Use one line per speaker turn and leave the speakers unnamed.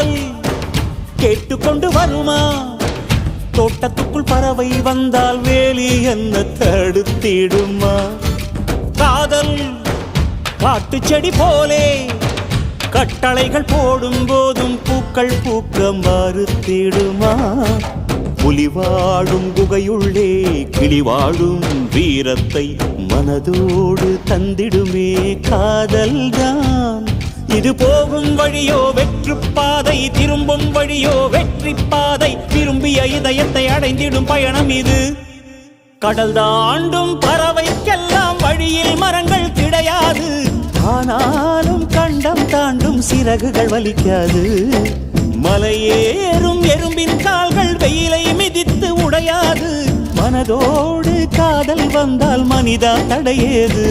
காவல் கேட்டுக்கொண்டு வருமா? தோட்டத்துக்குள் பறவை வந்தால் வேலி என்ன தடுத்திடுமா? காதல் காட்டு செடி போலே கட்டளைகள் போடும் போதும் பூக்கள் பூக்க மறுத்திடுமா? புலி வாழும் குகையுள்ளே கிளி வாழும் வீரத்தை மனதோடு தந்திடுமே காதல்தான். இது போகும் வழியோ வெற்று பாதை, திரும்பும் வழியோ வெற்றி பாதை. விரும்பிய இதயத்தை அடைந்திடும் பயணம் இது. கடல் தாண்டும் பறவைக்கெல்லாம் வழியில் மரங்கள் கிடையாது. ஆனாலும் கண்டம் தாண்டும் சிறகுகள் வலிக்காது. மலையேறும் எறும்பின் கால்கள் வெயிலை மிதித்து உடையாது. மனதோடு காதல் வந்தால் மனிதா தடையேது.